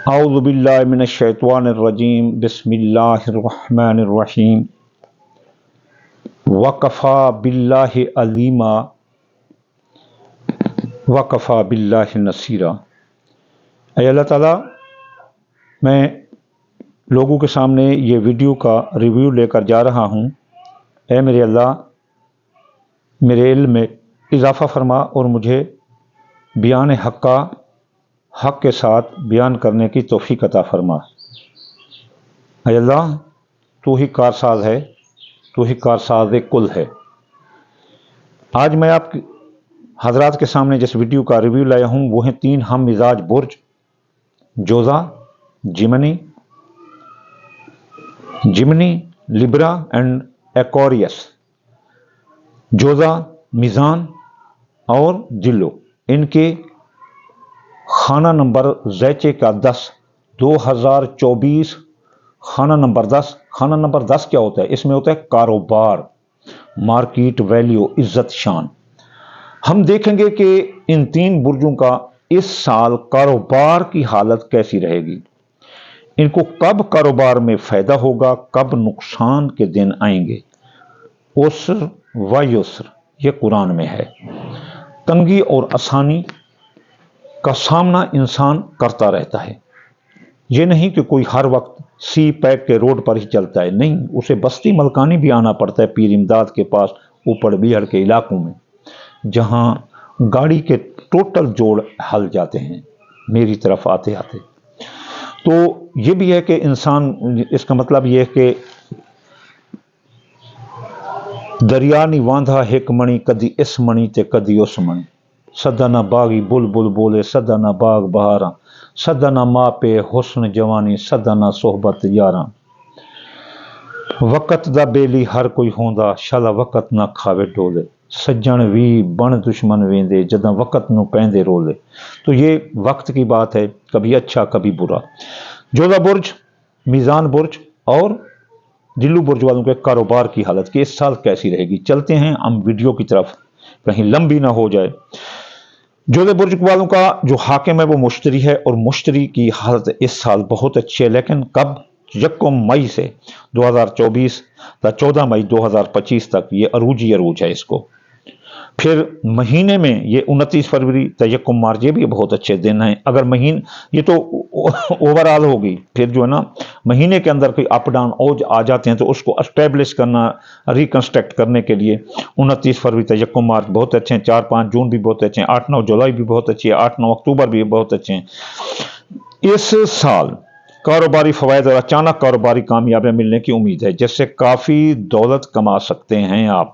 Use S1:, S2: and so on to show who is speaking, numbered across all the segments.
S1: اعوذ باللہ من الشیطان الرجیم بسم اللہ الرحمن الرحیم وکفا باللہ علیما وکفا باللہ نصیرا۔ اے اللہ تعالیٰ، میں لوگوں کے سامنے یہ ویڈیو کا ریویو لے کر جا رہا ہوں۔ اے میرے اللہ، میرے علم میں اضافہ فرما اور مجھے بیان حق کے ساتھ بیان کرنے کی توفیق عطا فرما۔ اے اللہ، تو ہی کارساز ہے، تو ہی کارساز کل ہے۔ آج میں آپ حضرات کے سامنے جس ویڈیو کا ریویو لایا ہوں وہ ہیں 3 ہم مزاج برج جوزا، جمنی، لیبرا اینڈ ایکوریس۔ جوزا، میزان اور جلو، ان کے خانہ نمبر زیچے کا 10 2024 خانہ نمبر 10۔ خانہ نمبر 10 کیا ہوتا ہے؟ اس میں ہوتا ہے کاروبار، مارکیٹ ویلیو، عزت شان۔ ہم دیکھیں گے کہ ان 3 برجوں کا اس سال کاروبار کی حالت کیسی رہے گی، ان کو کب کاروبار میں فائدہ ہوگا، کب نقصان کے دن آئیں گے۔ عسر و یسر یہ قرآن میں ہے۔ تنگی اور آسانی کا سامنا انسان کرتا رہتا ہے۔ یہ نہیں کہ کوئی ہر وقت سی پیک کے روڈ پر ہی چلتا ہے، نہیں، اسے بستی ملکانی بھی آنا پڑتا ہے، پیر امداد کے پاس، اوپر بیہڑ کے علاقوں میں، جہاں گاڑی کے ٹوٹل جوڑ ہل جاتے ہیں میری طرف آتے آتے۔ تو یہ بھی ہے کہ انسان، اس کا مطلب یہ ہے کہ دریا نہیں واندھا ایک منی، کدی اس منی تے کدی اس منی، سدا نہ باغی بل بل بولے، سدا نہ باغ بہاراں، سدا نہ ماں پے حسن جوانی، سدا نہ صحبت یاراں۔ وقت دا بیلی ہر کوئی ہوندا، شالا وقت نہ کھاوے ڈولے، سجن وی بن دشمن ویندے، جداں وقت نو پیندے رولے۔ تو یہ وقت کی بات ہے، کبھی اچھا کبھی برا۔ جوزا برج، میزان برج اور جلو برج والوں کے کاروبار کی حالت کہ اس سال کیسی رہے گی۔ چلتے ہیں ہم ویڈیو کی طرف، کہیں لمبی نہ ہو جائے۔ جوزا برج والوں کا جو حاکم ہے وہ مشتری ہے، اور مشتری کی حالت اس سال بہت اچھی ہے، لیکن کب؟ 1 مئی سے 2024 تا 14 مئی 2025 تک یہ عروج ہے اس کو۔ پھر مہینے میں یہ 29 فروری تا 1 مارچ، یہ بھی بہت اچھے دن ہیں۔ اگر یہ تو اوور آل ہوگی، پھر جو ہے نا مہینے کے اندر کوئی اپ ڈاؤن اوج آ جاتے ہیں تو اس کو اسٹیبلش کرنا، ریکنسٹرکٹ کرنے کے لیے 29 فروری تا 1 مارچ بہت اچھے ہیں، 4-5 جون بھی بہت اچھے ہیں، 8-9 جولائی بھی بہت اچھی ہے، 8-9 اکتوبر بھی بہت اچھے ہیں۔ اس سال کاروباری فوائد اور اچانک کاروباری کامیابیاں ملنے کی امید ہے، جس سے کافی دولت کما سکتے ہیں آپ۔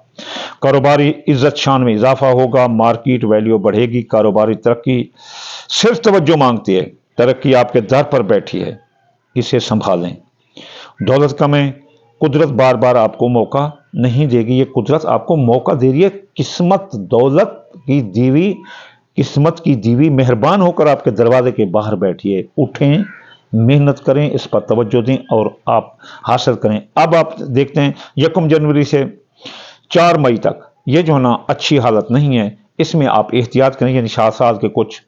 S1: کاروباری عزت شان میں اضافہ ہوگا، مارکیٹ ویلیو بڑھے گی، کاروباری ترقی صرف توجہ مانگتی ہے، ترقی آپ کے در پر بیٹھی ہے، اسے سنبھالیں۔ دولت کمیں، قدرت بار بار آپ کو موقع نہیں دے گی، یہ قدرت آپ کو موقع دے رہی ہے، قسمت دولت کی دیوی، قسمت کی دیوی مہربان ہو کر آپ کے دروازے کے باہر بیٹھی ہے۔ اٹھیں، محنت کریں، اس پر توجہ دیں اور آپ حاصل کریں۔ اب آپ دیکھتے ہیں 1 جنوری سے 4 مئی تک یہ جو ہے نا اچھی حالت نہیں ہے، اس میں آپ احتیاط کریں، یعنی سال کے کچھ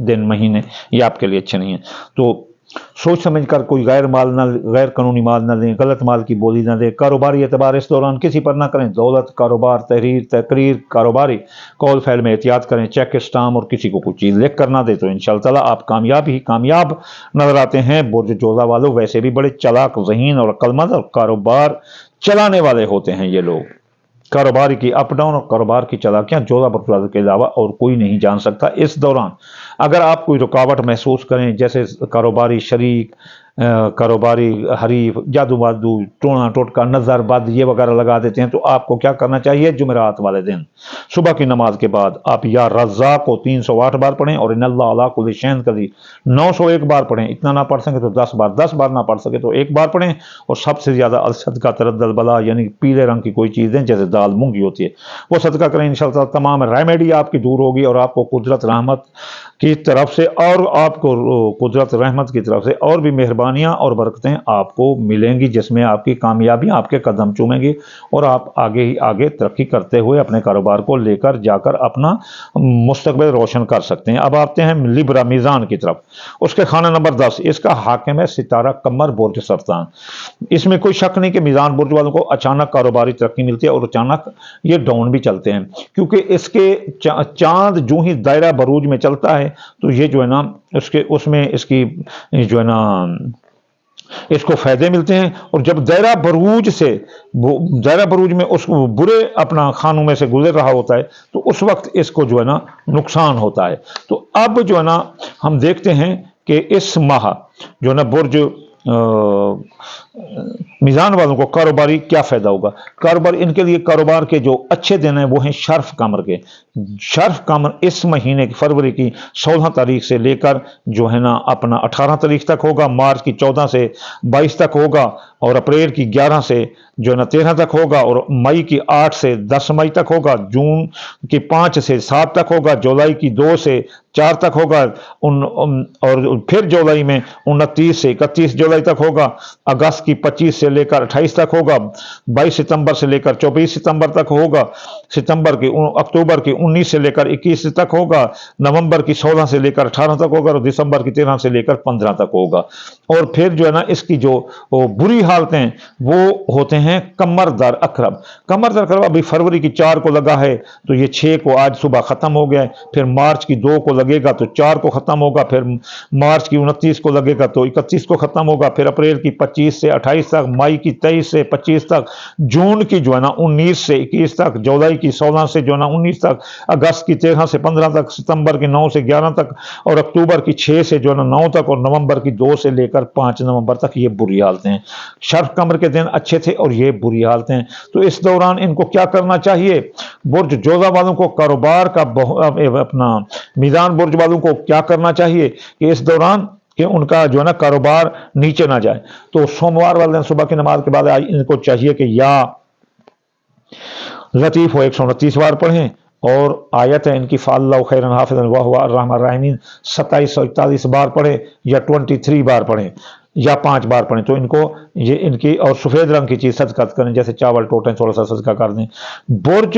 S1: دن مہینے یہ آپ کے لیے اچھے نہیں ہیں۔ تو سوچ سمجھ کر کوئی غیر قانونی مال نہ لیں، غلط مال کی بولی نہ دیں، کاروباری اعتبار اس دوران کسی پر نہ کریں۔ دولت، کاروبار، تقریر کاروباری قول فعل میں احتیاط کریں، چیک اسٹامپ اور کسی کو کوئی چیز لکھ کر نہ دے، تو انشاءاللہ تعالیٰ آپ کامیاب نظر آتے ہیں۔ برج جوزا والوں ویسے بھی بڑے چلاک، ذہین اور عقلمند اور کاروبار چلانے والے ہوتے ہیں یہ لوگ۔ کاروباری کی اپ ڈاؤن اور کاروبار کی چالاکیاں جوزا برج کے علاوہ اور کوئی نہیں جان سکتا۔ اس دوران اگر آپ کوئی رکاوٹ محسوس کریں، جیسے کاروباری شریک، کاروباری حریف، جادو بادو، ٹونا ٹوٹکا، نظر بد یہ وغیرہ لگا دیتے ہیں، تو آپ کو کیا کرنا چاہیے؟ جمعرات والے دن صبح کی نماز کے بعد آپ یا رزاق کو 308 بار پڑھیں، اور ان اللہ علی کل شیء قدیر 901 بار پڑھیں۔ اتنا نہ پڑھ سکے تو 10 بار نہ پڑھ سکے تو 1 بار پڑھیں، اور سب سے زیادہ الصدقہ ترد البلا، یعنی پیلے رنگ کی کوئی چیز دیں، جیسے دال مونگی ہوتی ہے، وہ صدقہ کریں، انشاءاللہ تمام ریمیڈی آپ کی دور ہوگی، اور آپ کو قدرت، رحمت، کی طرف سے اور آپ کو قدرت رحمت کی طرف سے اور بھی مہربانیاں اور برکتیں آپ کو ملیں گی، جس میں آپ کی کامیابیاں آپ کے قدم چومیں گی اور آپ آگے ہی آگے ترقی کرتے ہوئے اپنے کاروبار کو لے کر جا کر اپنا مستقبل روشن کر سکتے ہیں۔ اب آتے ہیں لبرا میزان کی طرف، اس کے خانہ نمبر 10، اس کا حاکم ہے ستارہ قمر برج سرطان۔ اس میں کوئی شک نہیں کہ میزان برج والوں کو اچانک کاروباری ترقی ملتی ہے اور اچانک یہ ڈاؤن بھی چلتے ہیں، کیونکہ اس کے چاند جو ہی دائرہ بروج میں چلتا ہے تو یہ جو ہے نا اس میں اس کی جو ہے نا اس کو فائدے ملتے ہیں، اور جب دائرہ بروج میں اس برے اپنا خانوں میں سے گزر رہا ہوتا ہے تو اس وقت اس کو جو ہے نا نقصان ہوتا ہے۔ تو اب جو ہے نا ہم دیکھتے ہیں کہ اس ماہ جو ہے نا برج میزان والوں کو کاروباری کیا فائدہ ہوگا۔ کاروبار ان کے لیے کاروبار کے جو اچھے دن ہیں وہ ہیں شرف قمر کے۔ شرف قمر اس مہینے کی فروری کی 16 تاریخ سے لے کر جو ہے نا اپنا 18 تاریخ تک ہوگا، مارچ کی 14 سے 22 تک ہوگا، اور اپریل کی 11 سے جو ہے نا 13 تک ہوگا، اور مئی کی 8 سے 10 مئی تک ہوگا، جون کی 5 سے 7 تک ہوگا، جولائی کی 2 سے 4 تک ہوگا، اور پھر جولائی میں 29 سے 31 جولائی تک ہوگا، اگست کی 25 سے لے کر 28 تک ہوگا، 22 ستمبر سے لے کر 24 ستمبر تک ہوگا، اکتوبر کی 19 سے لے کر 21 تک ہوگا، نومبر کی 16 سے لے کر 18 تک ہوگا، اور دسمبر کی 13 سے لے کر 15 تک ہوگا۔ اور پھر جو ہے نا اس کی جو بری حالتیں وہ ہوتے ہیں قمر در عقرب۔ قمر در عقرب ابھی فروری کی 4 کو لگا ہے تو یہ 6 کو آج صبح ختم ہو گیا ہے، پھر مارچ کی 2 کو لگے گا تو 4 کو ختم ہوگا، پھر مارچ کی 29 کو لگے گا تو 31 کو ختم ہوگا، پھر اپریل کی 25 سے 28 تک، مئی کی 23 سے 25 تک، جون کی جو ہے نا 19 سے 21 تک، جولائی کی 16 سے جو ہے نا 19 تک، اگست کی 13 سے 15 تک، ستمبر کی 9 سے 11 تک، اور اکتوبر کی 6 سے جو ہے نا 9 تک، اور نومبر کی 2 سے لے کر 5 نومبر تک یہ بری حالتیں ہیں۔ شرف قمر کے دن اچھے تھے اور یہ بری حالتیں ہیں، تو اس دوران ان کو کیا کرنا چاہیے؟ برج جوزہ والوں کو کاروبار کا اپنا میزان برج والوں کو کیا کرنا چاہیے کہ اس دوران کہ ان کا جو ہے نا کاروبار نیچے نہ جائے؟ تو سوموار والے دن صبح کی نماز کے بعد ان کو چاہیے کہ یا لطیف ہو 129 بار پڑھیں، اور آیت ہے ان کی فاللہ خیرن حافظ وہو ارحم الراحمین 2741 بار پڑھیں، یا 23 بار پڑھیں، یا 5 بار پڑھیں، تو ان کو یہ ان کی، اور سفید رنگ کی چیز صدقہ کریں، جیسے چاول ٹوٹیں تھوڑا سا صدقہ کر دیں۔ برج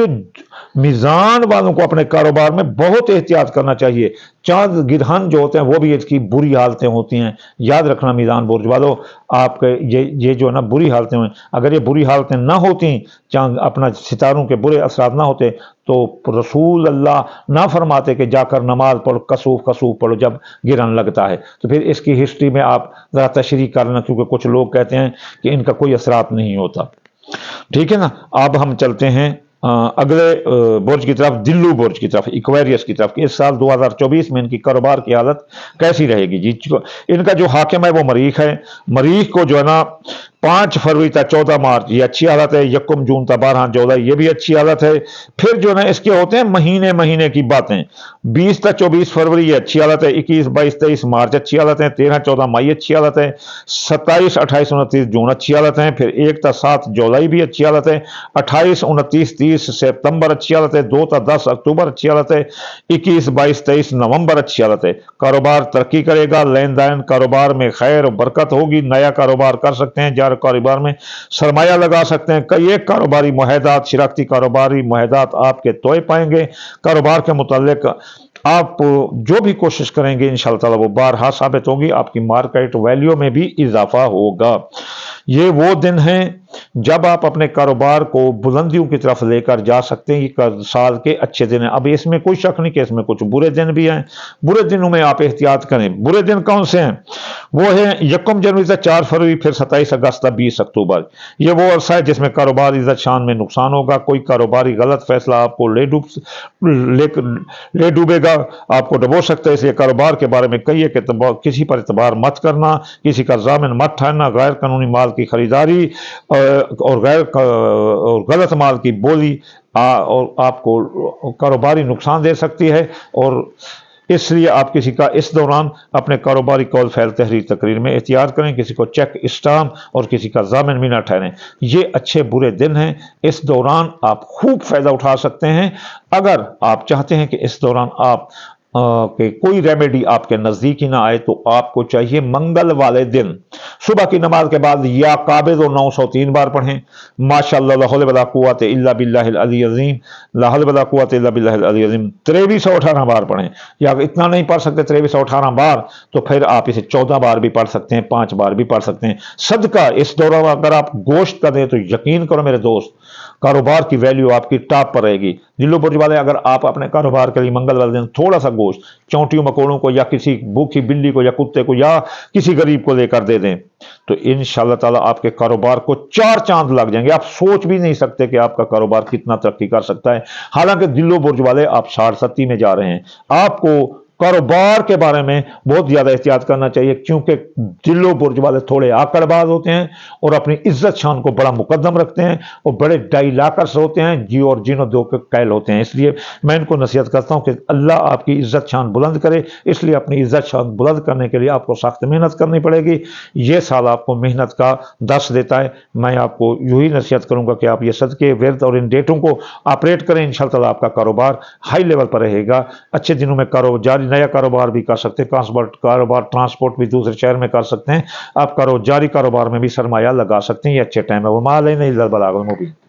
S1: میزان والوں کو اپنے کاروبار میں بہت احتیاط کرنا چاہیے۔ چاند گرہن جو ہوتے ہیں وہ بھی اس کی بری حالتیں ہوتی ہیں، یاد رکھنا میزان برج والوں، آپ کے یہ جو ہے نا بری حالتیں ہوئیں، اگر یہ بری حالتیں نہ ہوتی، چاند اپنا ستاروں کے برے اثرات نہ ہوتے، تو رسول اللہ نہ فرماتے کہ جا کر نماز پڑھو، کسوف پڑھو جب گرہن لگتا ہے۔ تو پھر اس کی ہسٹری میں آپ ذرا تشریح کرنا، کیونکہ کچھ لوگ کہتے ہیں کہ ان کا کوئی اثرات نہیں ہوتا۔ ٹھیک ہے نا، اب ہم چلتے ہیں اگلے برج کی طرف، دلو برج کی طرف، ایکویریس کی طرف، کہ اس سال 2024 میں ان کی کاروبار کی حالت کیسی رہے گی۔ جی ان کا جو حاکم ہے وہ مریخ ہے۔ مریخ کو جو ہے نا 5 فروری تا 14 مارچ یہ اچھی حالت ہے، 1 جون تا 12 جولائی یہ بھی اچھی حالت ہے۔ پھر جو ہے نا اس کے ہوتے ہیں مہینے کی باتیں، 20 تا 24 فروری یہ اچھی حالت ہے، 21 22 23 مارچ اچھی حالت ہے، 13 14 مئی اچھی حالت ہے، 27 28 29 جون اچھی حالت ہے، پھر 1 تا 7 جولائی بھی اچھی حالت ہے، 28 29 30 ستمبر اچھی حالت ہے، 2 تا 10 اکتوبر اچھی حالت ہے، 21 22 23 نومبر اچھی حالت ہے۔ کاروبار ترقی کرے گا، لین دین کاروبار میں خیر و برکت ہوگی، نیا کاروبار کر سکتے ہیں، کاروبار میں سرمایہ لگا سکتے ہیں، کئی ایک کاروباری معاہدات، شراکتی کاروباری معاہدات آپ کے توئے پائیں گے۔ کاروبار کے متعلق آپ جو بھی کوشش کریں گے انشاءاللہ تعالی وہ بارہا ثابت ہوگی، آپ کی مارکیٹ ویلیو میں بھی اضافہ ہوگا۔ یہ وہ دن ہیں جب آپ اپنے کاروبار کو بلندیوں کی طرف لے کر جا سکتے ہیں، یہ سال کے اچھے دن ہیں۔ اب اس میں کوئی شک نہیں کہ اس میں کچھ برے دن بھی ہیں، برے دنوں میں آپ احتیاط کریں۔ برے دن کون سے ہیں؟ وہ ہیں 1 جنوری سے 4 فروری، پھر 27 اگست تا 20 اکتوبر۔ یہ وہ عرصہ ہے جس میں کاروبار عزت شان میں نقصان ہوگا، کوئی کاروباری غلط فیصلہ آپ کو لے ڈوبے گا، آپ کو ڈبو سکتا ہے۔ اس لیے کاروبار کے بارے میں کہیے کہ کسی پر اعتبار مت کرنا، کسی کا ضامن مت ٹھہرنا، غیر قانونی مال کی خریداری اور غلط مال کی بولی اور آپ کو کاروباری نقصان دے سکتی ہے، اور اس لیے آپ کسی کا اس دوران اپنے کاروباری قول فعل تحریر تقریر میں احتیاط کریں، کسی کو چیک اسٹامپ اور کسی کا ضامن بھی نہ ٹھہریں۔ یہ اچھے برے دن ہیں، اس دوران آپ خوب فائدہ اٹھا سکتے ہیں۔ اگر آپ چاہتے ہیں کہ اس دوران آپ کہ کوئی ریمیڈی آپ کے نزدیک ہی نہ آئے تو آپ کو چاہیے منگل والے دن صبح کی نماز کے بعد یا قابض و 903 بار پڑھیں، ماشاء اللہ، لا حول ولا قوت الا باللہ العلی العظیم، لا حول ولا قوت الا باللہ العلی العظیم 2318 بار پڑھیں، یا اگر اتنا نہیں پڑھ سکتے 2318 بار تو پھر آپ اسے 14 بار بھی پڑھ سکتے ہیں، 5 بار بھی پڑھ سکتے ہیں۔ صدقہ اس دوران اگر آپ گوشت کا دیں تو یقین کرو میرے دوست، کاروبار کی ویلیو آپ کی ٹاپ پر رہے گی۔ دلو برج والے، اگر آپ اپنے کاروبار کے لیے منگل والے دن تھوڑا سا گوشت چونٹیوں مکوڑوں کو یا کسی بھوکی بلی کو یا کتے کو یا کسی غریب کو لے کر دے دیں تو انشاءاللہ تعالیٰ آپ کے کاروبار کو 4 چاند لگ جائیں گے۔ آپ سوچ بھی نہیں سکتے کہ آپ کا کاروبار کتنا ترقی کر سکتا ہے۔ حالانکہ دلو برج والے آپ 60 میں جا رہے ہیں، آپ کو کاروبار کے بارے میں بہت زیادہ احتیاط کرنا چاہیے، کیونکہ دلو برج والے تھوڑے آکڑ باز ہوتے ہیں اور اپنی عزت شان کو بڑا مقدم رکھتے ہیں اور بڑے ڈائلاکرس ہوتے ہیں، جی اور جنوں دو کے قائل ہوتے ہیں۔ اس لیے میں ان کو نصیحت کرتا ہوں کہ اللہ آپ کی عزت شان بلند کرے، اس لیے اپنی عزت شان بلند کرنے کے لیے آپ کو سخت محنت کرنی پڑے گی۔ یہ سال آپ کو محنت کا درس دیتا ہے۔ میں آپ کو یہی نصیحت کروں گا کہ آپ یہ صدقے ورد اور ان ڈیٹوں کو آپریٹ کریں، انشاءاللہ تعالیٰ آپ کا کاروبار ہائی لیول پر رہے گا۔ اچھے دنوں میں جاری نیا کاروبار بھی کر سکتے ہیں، ٹرانسپورٹ بھی دوسرے شہر میں کر سکتے ہیں، آپ جاری کاروبار میں بھی سرمایہ لگا سکتے ہیں، یہ اچھے ٹائم ہے۔ وما علینا الا البلاغ المبین۔